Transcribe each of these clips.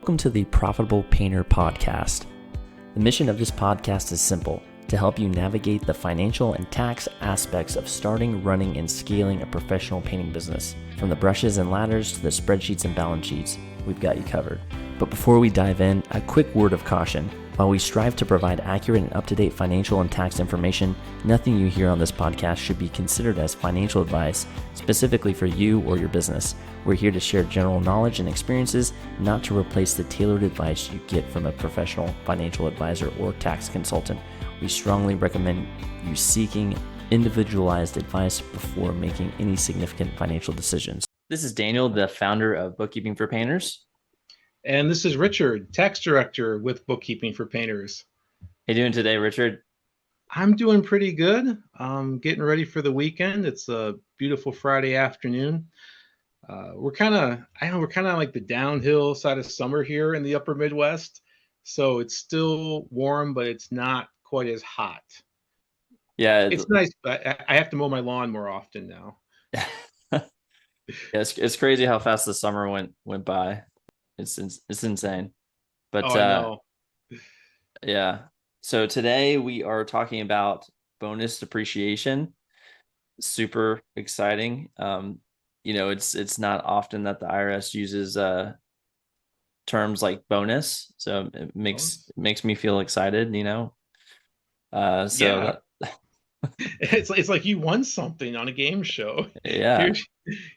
Welcome to the Profitable Painter Podcast. The mission of this podcast is simple: to help you navigate the financial and tax aspects of starting, running, and scaling a professional painting business. From the brushes and ladders to the spreadsheets and balance sheets, we've got you covered. But before we dive in, a quick word of caution. While we strive to provide accurate and up-to-date financial and tax information, nothing you hear on this podcast should be considered as financial advice specifically for you or your business. We're here to share general knowledge and experiences, not to replace the tailored advice you get from a professional financial advisor or tax consultant. We strongly recommend you seeking individualized advice before making any significant financial decisions. This is Daniel, the founder of Bookkeeping for Painters. And this is Richard, tax director with Bookkeeping for Painters. How you doing today, Richard? I'm doing pretty good. Getting ready for the weekend. It's a beautiful Friday afternoon. We're kind of like the downhill side of summer here in the upper Midwest. So it's still warm, but it's not quite as hot. Yeah. It's nice, but I have to mow my lawn more often now. Yeah, it's crazy how fast the summer went by. It's insane. But I know. Yeah. So today we are talking about bonus depreciation. Super exciting. It's not often that the IRS uses terms like bonus, so it makes me feel excited. Yeah. It's like you won something on a game show. Yeah.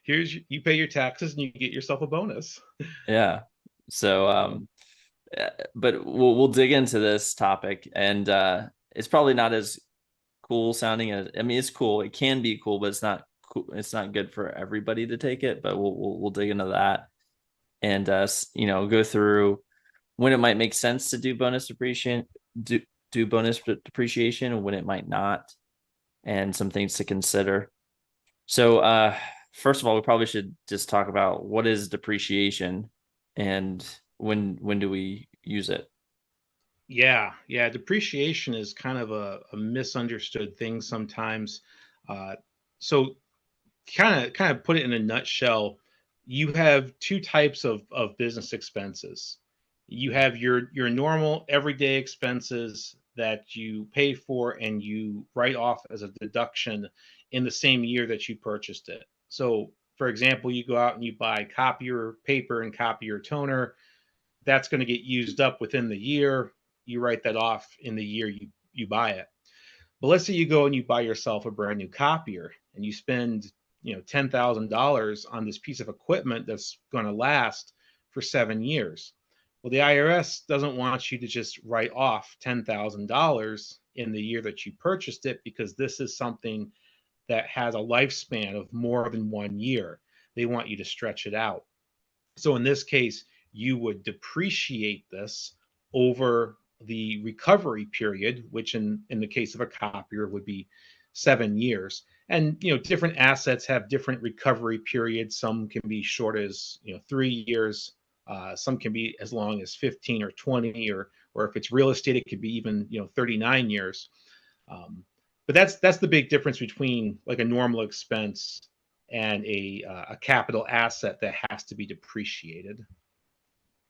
Here's you pay your taxes and you get yourself a bonus. Yeah. So but we'll dig into this topic, and it's probably not as cool sounding as, I mean, it's cool. It can be cool, but it's not cool. It's not good for everybody to take it, but we'll dig into that and go through when it might make sense to do bonus depreciation, do bonus depreciation, and when it might not, and some things to consider. So first of all, we probably should just talk about what is depreciation and when do we use it? Yeah. Depreciation is kind of a misunderstood thing sometimes. So kind of put it in a nutshell, you have two types of business expenses. You have your normal everyday expenses that you pay for and you write off as a deduction in the same year that you purchased it. So, for example, you go out and you buy copier paper and copier toner. That's going to get used up within the year. You write that off in the year you buy it. But let's say you go and you buy yourself a brand new copier and you spend $10,000 on this piece of equipment that's going to last for 7 years. Well, the IRS doesn't want you to just write off $10,000 in the year that you purchased it, because this is something that has a lifespan of more than 1 year. They want you to stretch it out. So in this case, you would depreciate this over the recovery period, which in the case of a copier would be 7 years. And different assets have different recovery periods. Some can be short as 3 years. Some can be as long as 15 or 20, or if it's real estate, it could be even 39 years. But that's the big difference between like a normal expense and a capital asset that has to be depreciated.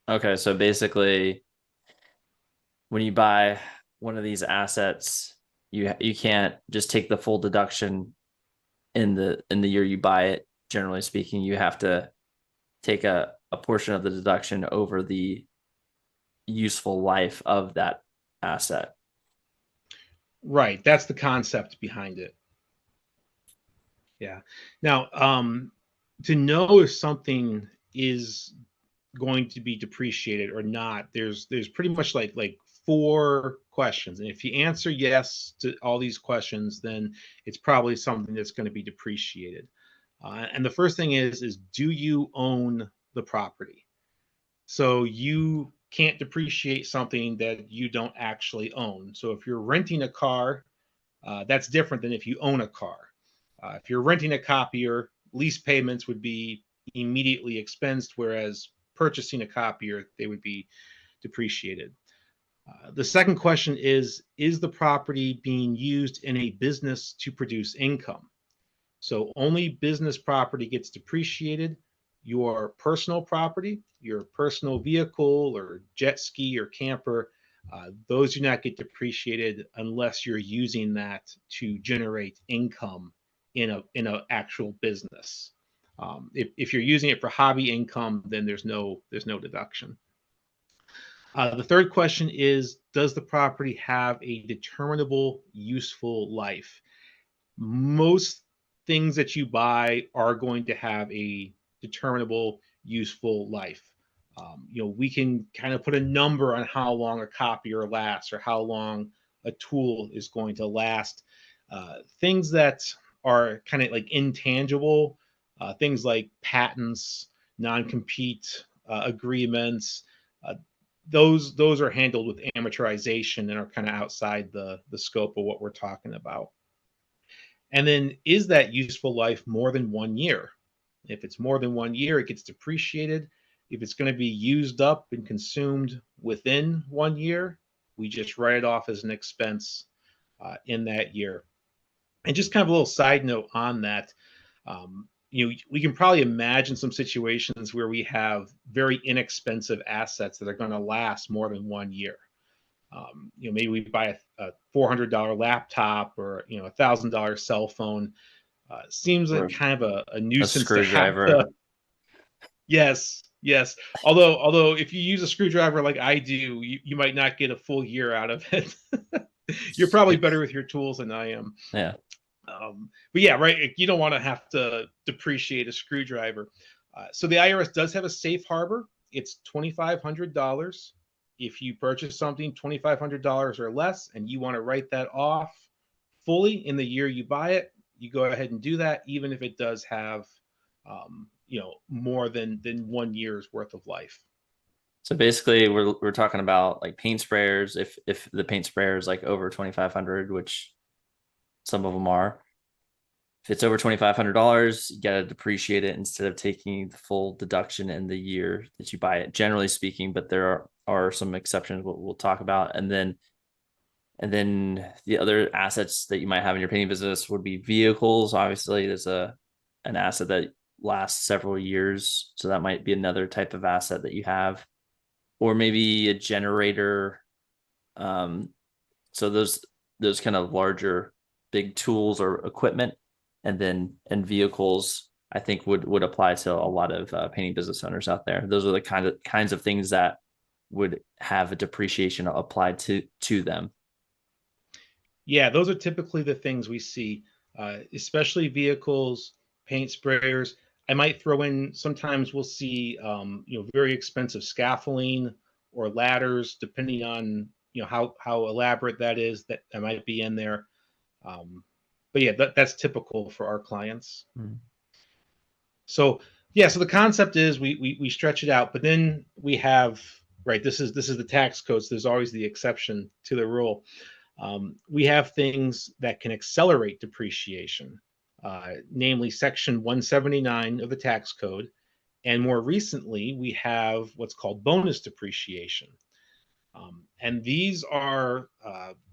Okay, so basically, when you buy one of these assets, you can't just take the full deduction in the year you buy it. Generally speaking, you have to take a portion of the deduction over the useful life of that asset. Right. That's the concept behind it. Yeah. Now, to know if something is going to be depreciated or not, there's pretty much like 4 questions. And if you answer yes to all these questions, then it's probably something that's going to be depreciated. And the first thing is do you own the property? So you can't depreciate something that you don't actually own. So if you're renting a car, that's different than if you own a car. If you're renting a copier, lease payments would be immediately expensed, whereas purchasing a copier, they would be depreciated. The second question is the property being used in a business to produce income? So only business property gets depreciated. your personal property, your personal vehicle or jet ski or camper, those do not get depreciated unless you're using that to generate income in a actual business. If you're using it for hobby income, then there's no deduction. The third question is, does the property have a determinable useful life? Most things that you buy are going to have a determinable useful life. We can kind of put a number on how long a copier lasts or how long a tool is going to last. Things that are kind of like intangible, things like patents, non-compete agreements, those are handled with amortization and are kind of outside the scope of what we're talking about. And then, is that useful life more than 1 year? If it's more than 1 year, it gets depreciated. If it's going to be used up and consumed within 1 year, we just write it off as an expense in that year. And just kind of a little side note on that, we can probably imagine some situations where we have very inexpensive assets that are going to last more than 1 year. Maybe we buy a $400 laptop or $1,000 cell phone. Seems like kind of a nuisance to have to. Yes. Although if you use a screwdriver like I do, you might not get a full year out of it. You're probably better with your tools than I am. Yeah. But yeah, right. You don't want to have to depreciate a screwdriver. So the IRS does have a safe harbor. It's $2,500. If you purchase something $2,500 or less and you want to write that off fully in the year you buy it, you go ahead and do that, even if it does have more than 1 year's worth of life. So basically, we're talking about like paint sprayers. If the paint sprayer is like over 2,500, which some of them are, if it's over $2,500, you got to depreciate it instead of taking the full deduction in the year that you buy it. Generally speaking, but there are some exceptions we'll talk about, and then the other assets that you might have in your painting business would be vehicles. Obviously, there's an asset that lasts several years, so that might be another type of asset that you have, or maybe a generator. So those kind of larger, big tools or equipment, and vehicles, I think would apply to a lot of painting business owners out there. Those are the kinds of things that would have a depreciation applied to them. Yeah, those are typically the things we see, especially vehicles, paint sprayers. I might throw in, sometimes we'll see, very expensive scaffolding or ladders, depending on, how elaborate that is, that might be in there. But yeah, that's typical for our clients. Mm-hmm. So the concept is we stretch it out, but then we have, right, this is the tax code, so there's always the exception to the rule. We have things that can accelerate depreciation, namely Section 179 of the tax code. And more recently, we have what's called bonus depreciation. And these are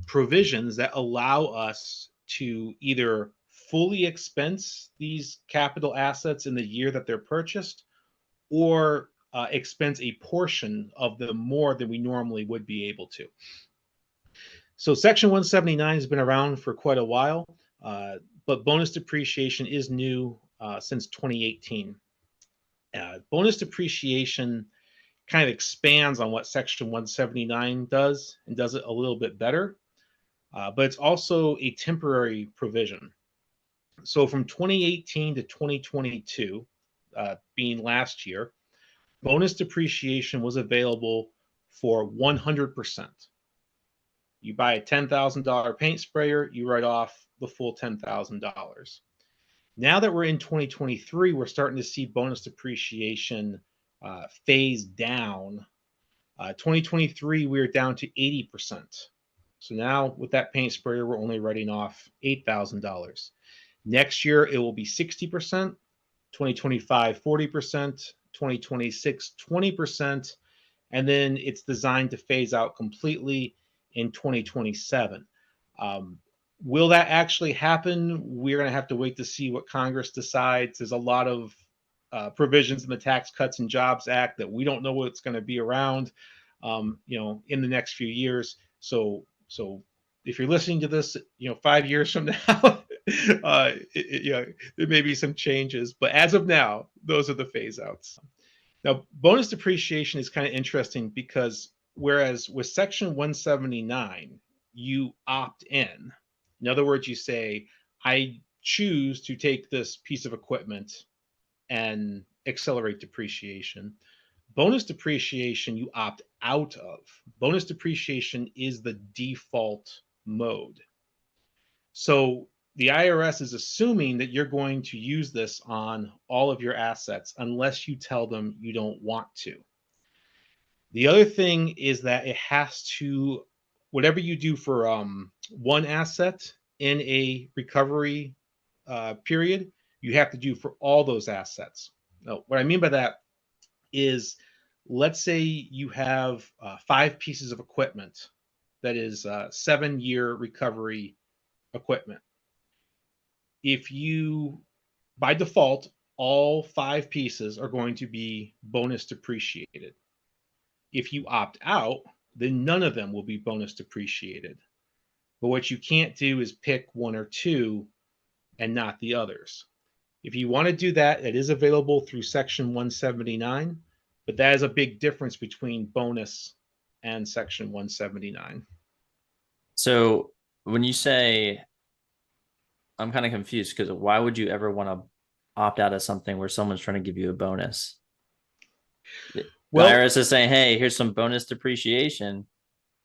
provisions that allow us to either fully expense these capital assets in the year that they're purchased, or expense a portion of them more than we normally would be able to. So Section 179 has been around for quite a while, but bonus depreciation is new since 2018. Bonus depreciation kind of expands on what Section 179 does, and does it a little bit better, but it's also a temporary provision. So from 2018 to 2022, being last year, bonus depreciation was available for 100%. You buy a $10,000 paint sprayer, you write off the full $10,000. Now that we're in 2023, we're starting to see bonus depreciation phase down. 2023, we're down to 80%. So now with that paint sprayer, we're only writing off $8,000. Next year, it will be 60%, 2025, 40%, 2026, 20%, and then it's designed to phase out completely in 2027. Will that actually happen? We're going to have to wait to see what Congress decides. There's a lot of provisions in the Tax Cuts and Jobs Act that we don't know what's going to be around, in the next few years. So if you're listening to this, 5 years from now, there may be some changes, but as of now, those are the phase outs. Now, bonus depreciation is kind of interesting because whereas with Section 179, you opt in. In other words, you say, I choose to take this piece of equipment and accelerate depreciation. Bonus depreciation, you opt out of. Bonus depreciation is the default mode. So the IRS is assuming that you're going to use this on all of your assets unless you tell them you don't want to. The other thing is that it has to, whatever you do for one asset in a recovery period, you have to do for all those assets. Now, what I mean by that is, let's say you have 5 pieces of equipment that is 7-year recovery equipment. If you, by default, all 5 pieces are going to be bonus depreciated. If you opt out, then none of them will be bonus depreciated. But what you can't do is pick 1 or 2 and not the others. If you want to do that, it is available through Section 179, but that is a big difference between bonus and Section 179. So when you say, I'm kind of confused because why would you ever want to opt out of something where someone's trying to give you a bonus? The IRS is saying, hey, here's some bonus depreciation.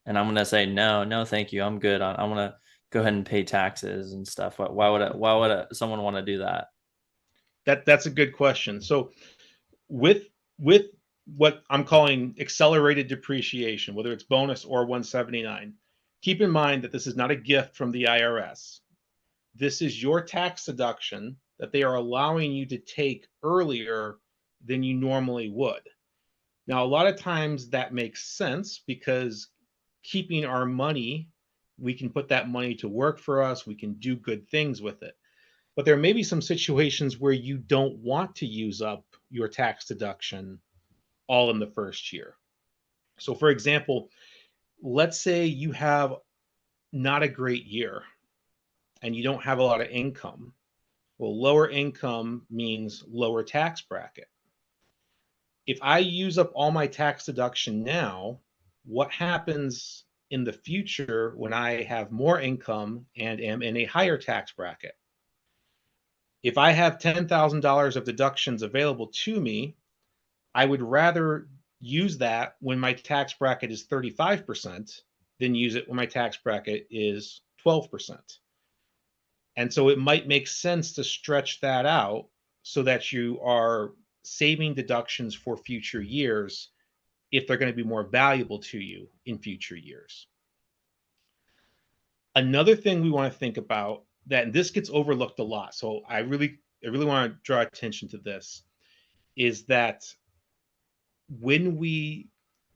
And I'm going to say, no, thank you. I'm good. I want to go ahead and pay taxes and stuff. Why would someone want to do that? That's a good question. So with what I'm calling accelerated depreciation, whether it's bonus or 179, keep in mind that this is not a gift from the IRS. This is your tax deduction that they are allowing you to take earlier than you normally would. Now, a lot of times that makes sense because keeping our money, we can put that money to work for us. We can do good things with it. But there may be some situations where you don't want to use up your tax deduction all in the first year. So for example, let's say you have not a great year and you don't have a lot of income. Well, lower income means lower tax bracket. If I use up all my tax deduction now, what happens in the future when I have more income and am in a higher tax bracket? If I have $10,000 of deductions available to me, I would rather use that when my tax bracket is 35% than use it when my tax bracket is 12%. And so it might make sense to stretch that out so that you are saving deductions for future years if they're going to be more valuable to you in future years. Another thing we want to think about, that and this gets overlooked a lot, so I really want to draw attention to this, is that when we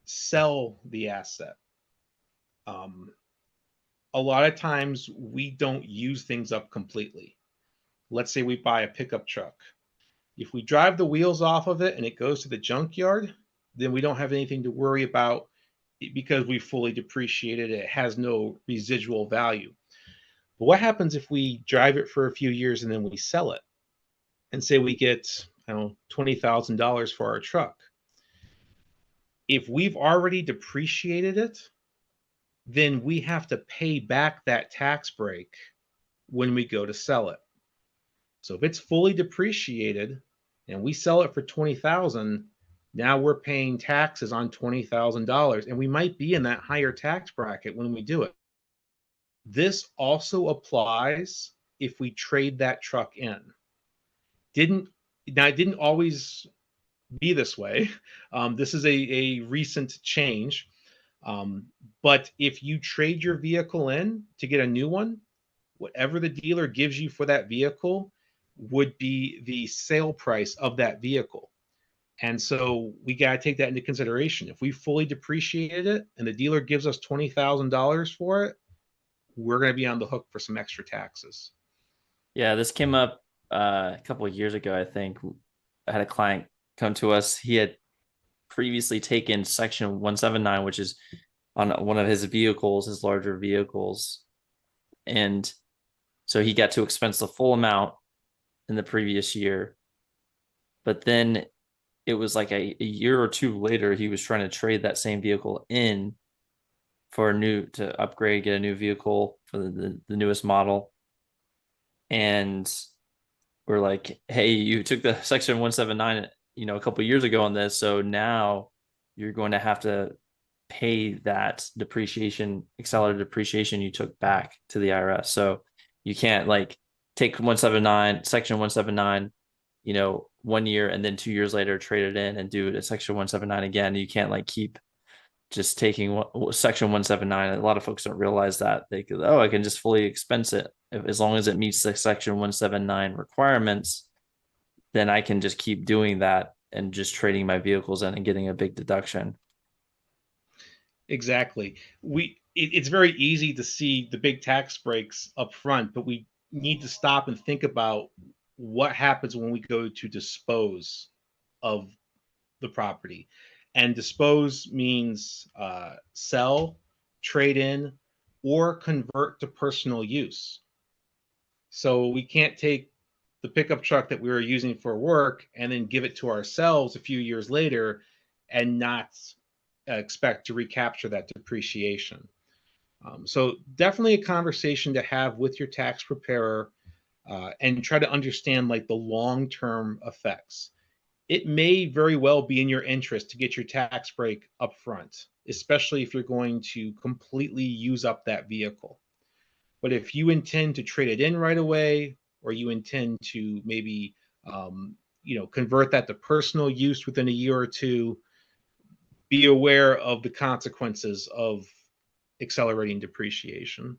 sell the asset, a lot of times we don't use things up completely. Let's say we buy a pickup truck. If we drive the wheels off of it and it goes to the junkyard, then we don't have anything to worry about because we fully depreciated it. It has no residual value. But what happens if we drive it for a few years and then we sell it and say we get, $20,000 for our truck? If we've already depreciated it, then we have to pay back that tax break when we go to sell it. So if it's fully depreciated and we sell it for $20,000, now we're paying taxes on $20,000, and we might be in that higher tax bracket when we do it. This also applies if we trade that truck in. It didn't always be this way. This is a recent change. But if you trade your vehicle in to get a new one, whatever the dealer gives you for that vehicle would be the sale price of that vehicle. And so we got to take that into consideration. If we fully depreciated it and the dealer gives us $20,000 for it, we're going to be on the hook for some extra taxes. Yeah, this came up a couple of years ago, I think. had a client come to us. He had previously taken Section 179, which is on one of his vehicles, his larger vehicles. And so he got to expense the full amount in the previous year. But then it was like a year or two later, he was trying to trade that same vehicle in for a new to upgrade, get a new vehicle for the newest model. And we're like, hey, you took the Section 179, a couple of years ago on this, so now you're going to have to pay that depreciation, accelerated depreciation you took back to the IRS. So you can't like take 179, Section 179, 1 year and then 2 years later trade it in and do a Section 179 again. You can't like keep just taking Section 179. A lot of folks don't realize that they could, I can just fully expense it as long as it meets the Section 179 requirements. Then I can just keep doing that and just trading my vehicles in and getting a big deduction. Exactly. It's very easy to see the big tax breaks up front, but we need to stop and think about what happens when we go to dispose of the property. And dispose means sell, trade in, or convert to personal use. So we can't take the pickup truck that we were using for work and then give it to ourselves a few years later and not expect to recapture that depreciation. So definitely a conversation to have with your tax preparer, and try to understand like the long-term effects. It may very well be in your interest to get your tax break up front, especially if you're going to completely use up that vehicle. But if you intend to trade it in right away, or you intend to maybe convert that to personal use within a year or two, be aware of the consequences of accelerating depreciation.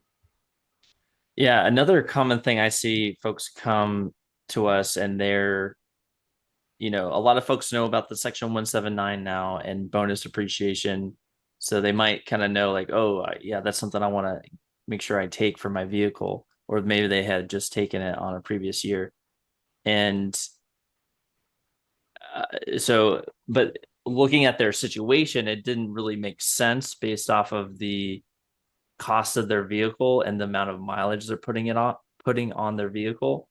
Yeah, another common thing I see folks come to us and a lot of folks know about the Section 179 now and bonus depreciation. So they might kind of know like, oh, yeah, that's something I want to make sure I take for my vehicle. Or maybe they had just taken it on a previous year. And but looking at their situation, it didn't really make sense based off of the cost of their vehicle and the amount of mileage they're putting on their vehicle.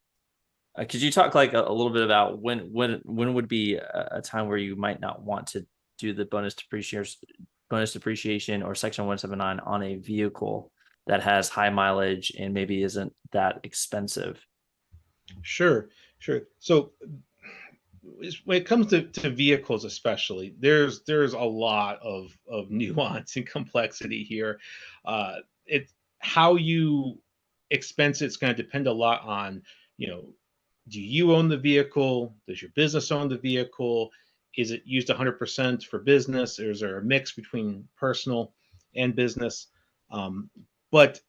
Could you talk like a little bit about when would be a time where you might not want to do the bonus depreciation or Section 179 on a vehicle that has high mileage and maybe isn't that expensive? Sure, sure. So when it comes to vehicles, especially, there's a lot of nuance and complexity here. It How you expense it's going to depend a lot on, you know, do you own the vehicle? Does your business own the vehicle? Is it used 100% for business, or is there a mix between personal and business? But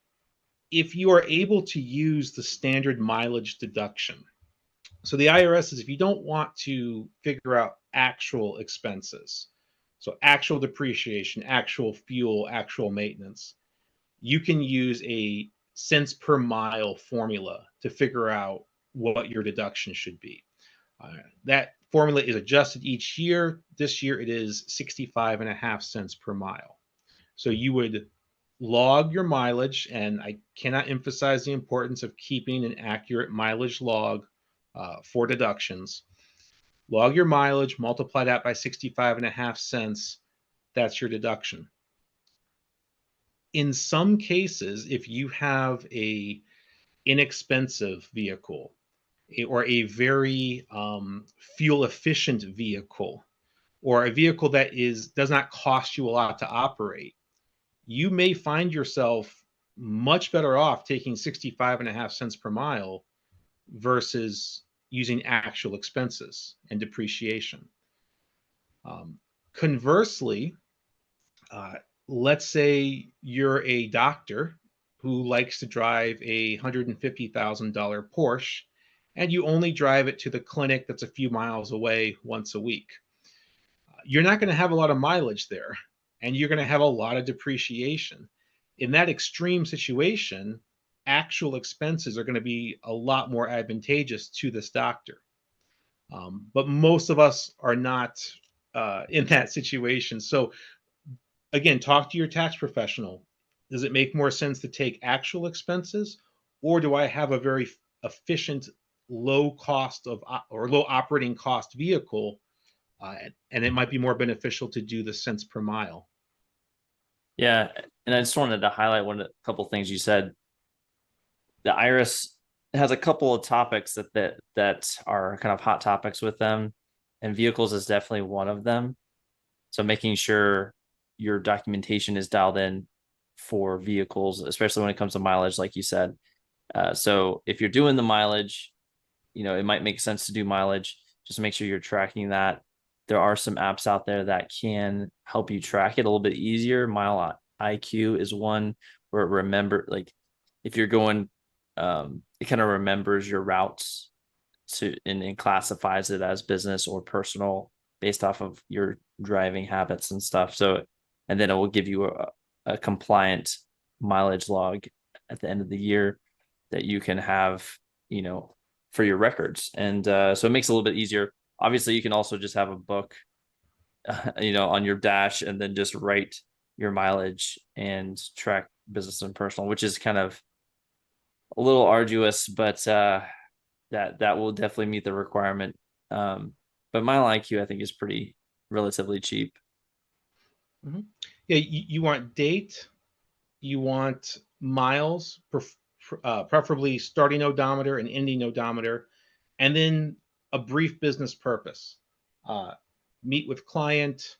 if you are able to use the standard mileage deduction, so the IRS says if you don't want to figure out actual expenses, so actual depreciation, actual fuel, actual maintenance, you can use a cents per mile formula to figure out what your deduction should be. That formula is adjusted each year. This year it is 65 and a half cents per mile. So you would log your mileage, and I cannot emphasize the importance of keeping an accurate mileage log for deductions. Log your mileage, multiply that by 65 and a half cents. That's your deduction. In some cases, if you have a inexpensive vehicle, or a very fuel efficient vehicle, or a vehicle that does not cost you a lot to operate, you may find yourself much better off taking 65 and a half cents per mile versus using actual expenses and depreciation. Conversely, uh, let's say you're a doctor who likes to drive a $150,000 Porsche, and you only drive it to the clinic that's a few miles away once a week. You're not going to have a lot of mileage there, and you're going to have a lot of depreciation. In that extreme situation, actual expenses are going to be a lot more advantageous to this doctor. But most of us are not in that situation. So again, talk to your tax professional. Does it make more sense to take actual expenses, or do I have a very efficient, low cost of or low operating cost vehicle, and it might be more beneficial to do the cents per mile? Yeah, and I just wanted to highlight a couple things you said. The IRS has a couple of topics that are kind of hot topics with them, and vehicles is definitely one of them. So making sure your documentation is dialed in for vehicles, especially when it comes to mileage, like you said. So if you're doing the mileage, it might make sense to do mileage. Just make sure you're tracking that. There are some apps out there that can help you track it a little bit easier. Mile IQ is one where it like if you're going, it kind of remembers your routes and classifies it as business or personal based off of your driving habits and stuff. So, and then it will give you a compliant mileage log at the end of the year that you can have, for your records. And so it makes it a little bit easier. Obviously, you can also just have a book, on your dash and then just write your mileage and track business and personal, which is kind of a little arduous, but that will definitely meet the requirement. But Mile IQ, I think, is pretty relatively cheap. Mm-hmm. Yeah, you want date, you want miles, preferably starting odometer and ending odometer, and then a brief business purpose. Uh, Meet with client,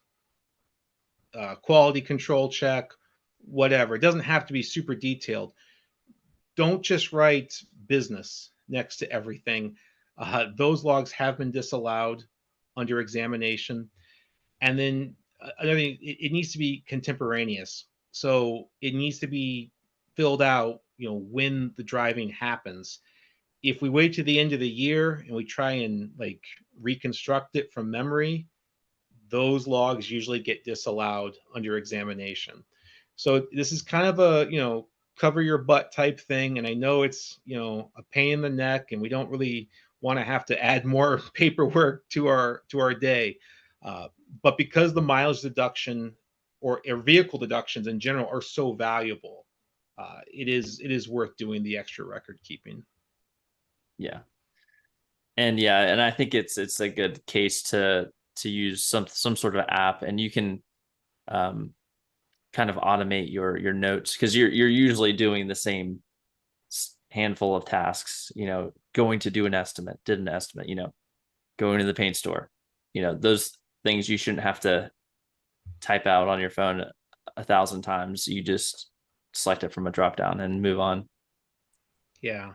quality control check, whatever. It doesn't have to be super detailed. Don't just write business next to everything. Those logs have been disallowed under examination. And then another thing, it needs to be contemporaneous. So it needs to be filled out, when the driving happens. If we wait to the end of the year and we try and like reconstruct it from memory, those logs usually get disallowed under examination. So this is kind of a, cover your butt type thing. And I know it's, a pain in the neck and we don't really want to have to add more paperwork to our day. Uh, but because the mileage deduction or vehicle deductions in general are so valuable, it is worth doing the extra record keeping. Yeah, and I think it's a good case to use some sort of app, and you can um, kind of automate your notes because you're usually doing the same handful of tasks. Going to do an estimate, did an estimate. Going to the paint store. Those things you shouldn't have to type out on your phone 1,000 times. You just select it from a drop down and move on. Yeah.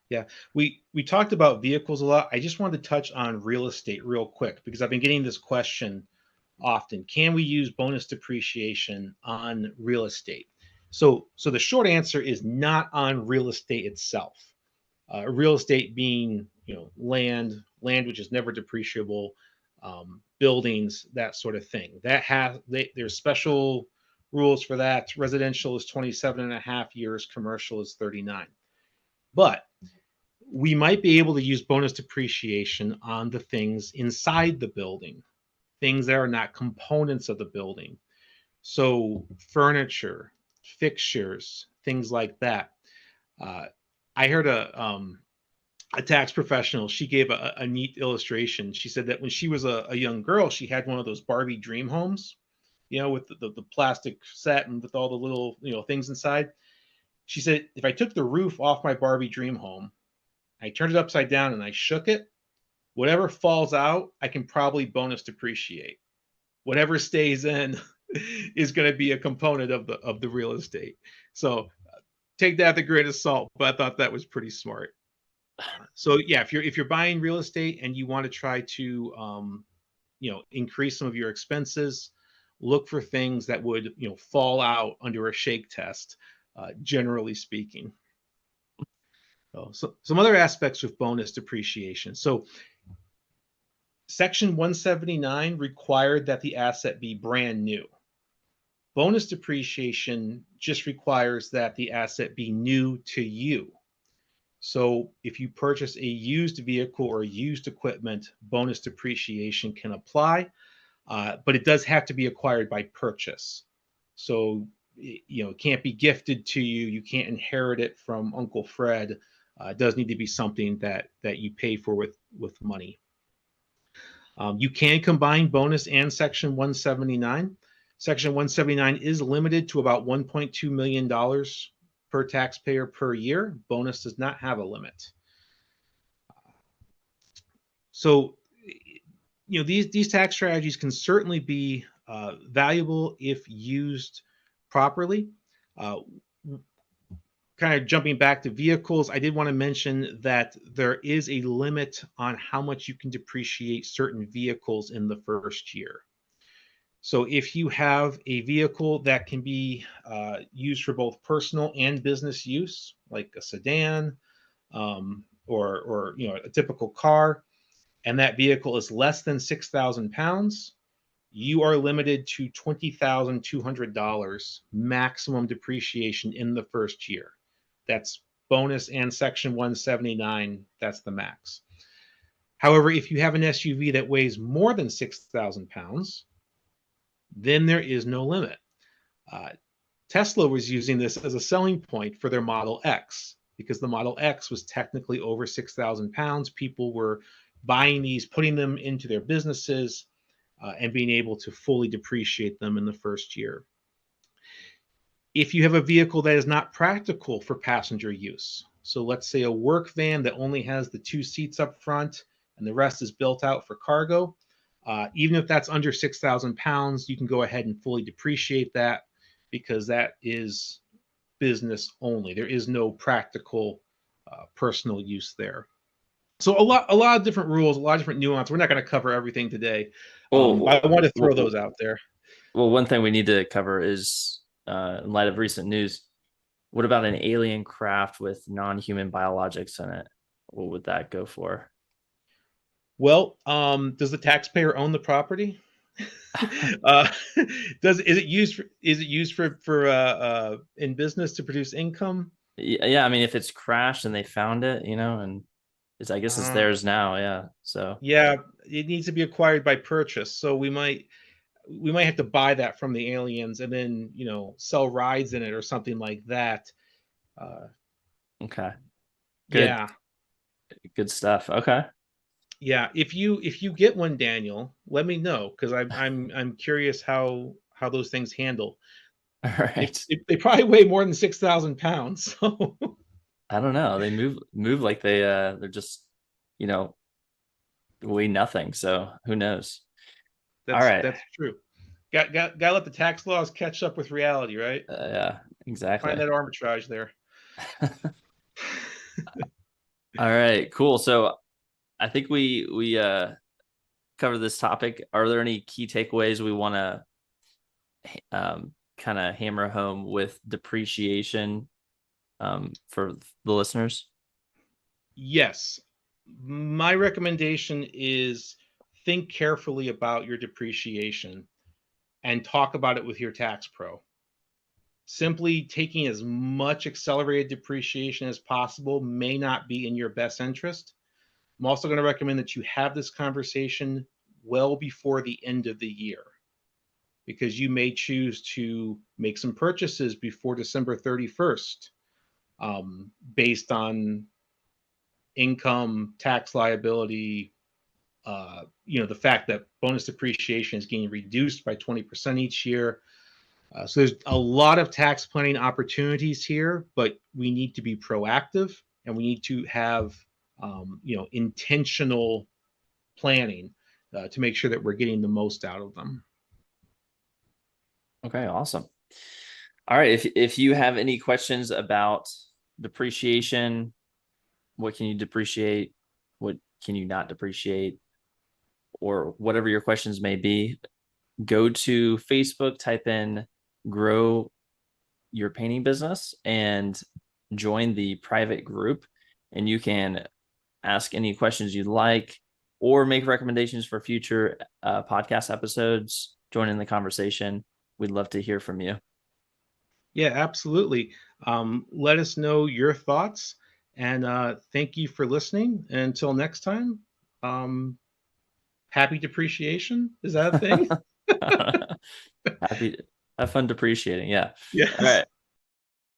Yeah. We talked about vehicles a lot. I just wanted to touch on real estate real quick because I've been getting this question often. Can we use bonus depreciation on real estate? So the short answer is not on real estate itself. Real estate being, land which is never depreciable, buildings, that sort of thing. There's special rules for that. Residential is 27 and a half years, commercial is 39. But we might be able to use bonus depreciation on the things inside the building, things that are not components of the building. So furniture, fixtures, things like that. Uh, I heard a tax professional. She gave a neat illustration. She said that when she was a young girl, she had one of those Barbie dream homes, with the plastic set and with all the little things inside. She said if I took the roof off my Barbie dream home, I turned it upside down and I shook it, whatever falls out, I can probably bonus depreciate. Whatever stays in is going to be a component of the real estate. So take that with a grain of salt, but I thought that was pretty smart. So yeah, if you're buying real estate and you want to try to increase some of your expenses, look for things that would fall out under a shake test, generally speaking. So some other aspects with bonus depreciation. So Section 179 required that the asset be brand new. Bonus depreciation just requires that the asset be new to you. So if you purchase a used vehicle or used equipment, bonus depreciation can apply, but it does have to be acquired by purchase. So it can't be gifted to you. You can't inherit it from Uncle Fred. It does need to be something that you pay for with money. You can combine bonus and Section 179. Section 179 is limited to about $1.2 million per taxpayer per year. Bonus does not have a limit. So, these tax strategies can certainly be valuable if used properly. Uh, Kind of jumping back to vehicles, I did want to mention that there is a limit on how much you can depreciate certain vehicles in the first year. So if you have a vehicle that can be used for both personal and business use, like a sedan, or a typical car, and that vehicle is less than 6,000 pounds, you are limited to $20,200 maximum depreciation in the first year. That's bonus and Section 179. That's the max. However, if you have an SUV that weighs more than 6,000 pounds, then there is no limit. Tesla was using this as a selling point for their Model X because the Model X was technically over 6,000 pounds. People were buying these, putting them into their businesses, and being able to fully depreciate them in the first year. If you have a vehicle that is not practical for passenger use, so let's say a work van that only has the 2 seats up front and the rest is built out for cargo, even if that's under 6,000 pounds, you can go ahead and fully depreciate that because that is business only. There is no practical personal use there. So a lot of different rules, a lot of different nuance. We're not going to cover everything today, but I want to throw those out there. Well, one thing we need to cover is, in light of recent news, what about an alien craft with non-human biologics in it? What would that go for? Well, does the taxpayer own the property? uh, is it used for in business to produce income? Yeah, I mean, if it's crashed and they found it, and I guess it's theirs now. Yeah, so yeah, it needs to be acquired by purchase. So we might have to buy that from the aliens and then sell rides in it or something like that. Okay, good, Yeah, good stuff. Okay, yeah. If you get one, Daniel, let me know because I'm curious how those things handle. all right. They probably weigh more than 6,000 pounds. So I don't know. They move like they're just you know weigh nothing. So who knows? All right. that's true. Got to let the tax laws catch up with reality, right? Yeah, exactly. Find that arbitrage there. All right, cool. So I think we covered this topic. Are there any key takeaways we want to kind of hammer home with depreciation for the listeners? Yes. My recommendation is think carefully about your depreciation and talk about it with your tax pro. Simply taking as much accelerated depreciation as possible may not be in your best interest. I'm also going to recommend that you have this conversation well before the end of the year because you may choose to make some purchases before December 31st based on income, tax liability, the fact that bonus depreciation is getting reduced by 20% each year. So there's a lot of tax planning opportunities here, but we need to be proactive and we need to have, intentional planning to make sure that we're getting the most out of them. Okay, awesome. All right, if you have any questions about depreciation, what can you depreciate, what can you not depreciate, or whatever your questions may be, go to Facebook, type in grow your painting business and join the private group, and you can ask any questions you'd like or make recommendations for future podcast episodes. Join in the conversation. We'd love to hear from you. Yeah, absolutely. Let us know your thoughts And thank you for listening. And until next time, um, happy depreciation. Is that a thing? Happy, have fun depreciating. Yeah. All Yes. right.